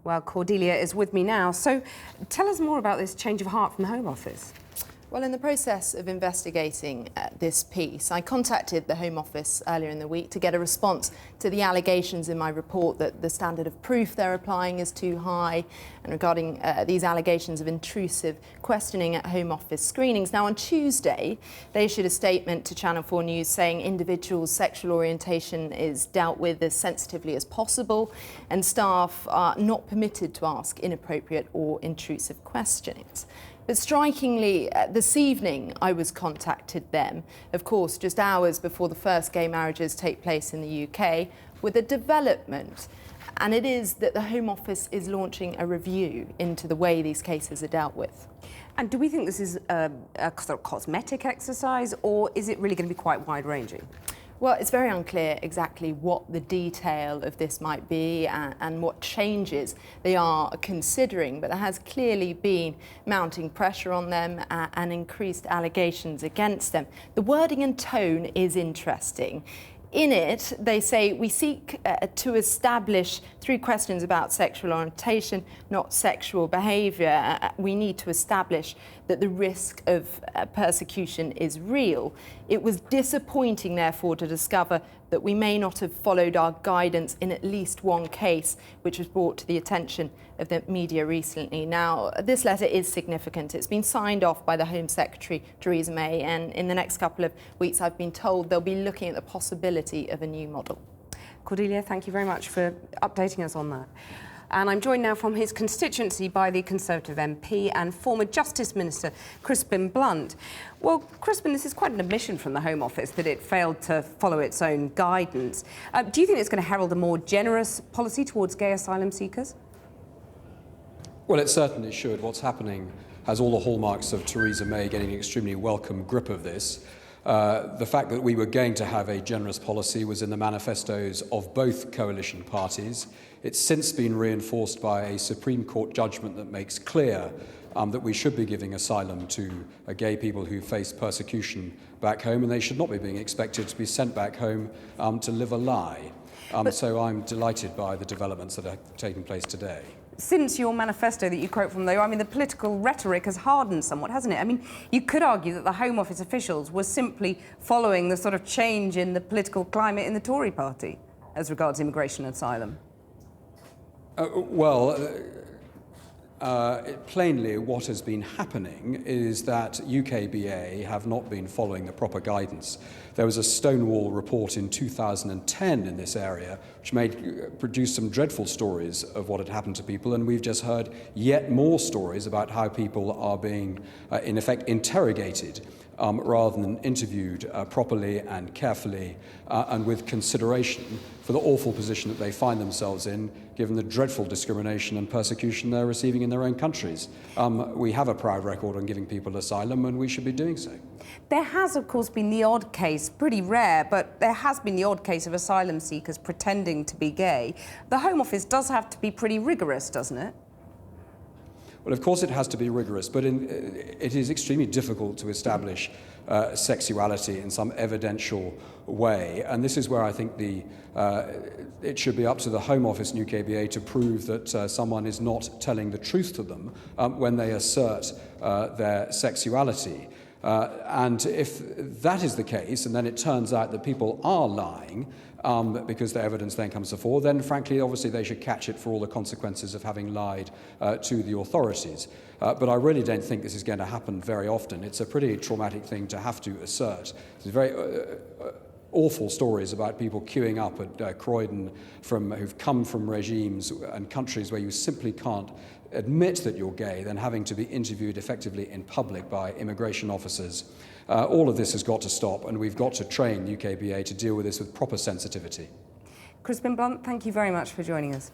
Well, Cordelia is with me now. So tell us more about this change of heart from the Home Office. Well, in the process of investigating this piece, I contacted the Home Office earlier in the week to get a response to the allegations in my report that the standard of proof they're applying is too high, and regarding these allegations of intrusive questioning at Home Office screenings. Now, on Tuesday, they issued a statement to Channel 4 News saying individuals' sexual orientation is dealt with as sensitively as possible, and staff are not permitted to ask inappropriate or intrusive questions. But strikingly, this evening I was contacted them, of course, just hours before the first gay marriages take place in the UK, with a development. And it is that the Home Office is launching a review into the way these cases are dealt with. And do we think this is a sort of cosmetic exercise, or is it really going to be quite wide-ranging? Well, it's very unclear exactly what the detail of this might be and what changes they are considering, but there has clearly been mounting pressure on them and increased allegations against them. The wording and tone is interesting. In it, they say, we seek to establish, through questions about sexual orientation, not sexual behaviour, we need to establish that the risk of persecution is real. It was disappointing, therefore, to discover that we may not have followed our guidance in at least one case, which was brought to the attention of the media recently. Now, this letter is significant. It's been signed off by the Home Secretary, Theresa May, and in the next couple of weeks, I've been told they'll be looking at the possibility of a new model. Cordelia, thank you very much for updating us on that. And I'm joined now from his constituency by the Conservative MP and former Justice Minister, Crispin Blunt. Well, Crispin, this is quite an admission from the Home Office that it failed to follow its own guidance. Do you think it's going to herald a more generous policy towards gay asylum seekers? Well, it certainly should. What's happening has all the hallmarks of Theresa May getting an extremely welcome grip of this. The fact that we were going to have a generous policy was in the manifestos of both coalition parties. It's since been reinforced by a Supreme Court judgment that makes clear that we should be giving asylum to gay people who face persecution back home, and they should not be being expected to be sent back home to live a lie. So I'm delighted by the developments that are taking place today. Since your manifesto that you quote from, though, I mean, the political rhetoric has hardened somewhat, hasn't it? I mean, you could argue that the Home Office officials were simply following the sort of change in the political climate in the Tory party as regards immigration and asylum. Plainly, what has been happening is that UKBA have not been following the proper guidance. There was a Stonewall report in 2010 in this area, which produced some dreadful stories of what had happened to people, and we've just heard yet more stories about how people are being, in effect, interrogated rather than interviewed properly and carefully and with consideration for the awful position that they find themselves in, given the dreadful discrimination and persecution they're receiving in their own countries. We have a proud record on giving people asylum, and we should be doing so. There has, of course, been the odd case, pretty rare, but there has been the odd case of asylum seekers pretending to be gay. The Home Office does have to be pretty rigorous, doesn't it? Well, of course it has to be rigorous, but it is extremely difficult to establish sexuality in some evidential way. And this is where I think it should be up to the Home Office and UKBA to prove that someone is not telling the truth to them when they assert their sexuality. And if that is the case, and then it turns out that people are lying, because the evidence then comes to fore, then frankly, obviously, they should catch it for all the consequences of having lied to the authorities. But I really don't think this is going to happen very often. It's a pretty traumatic thing to have to assert. It's very awful stories about people queuing up at Croydon who've come from regimes and countries where you simply can't admit that you're gay, then having to be interviewed effectively in public by immigration officers. All of this has got to stop, and we've got to train UKBA to deal with this with proper sensitivity. Crispin Blunt, thank you very much for joining us.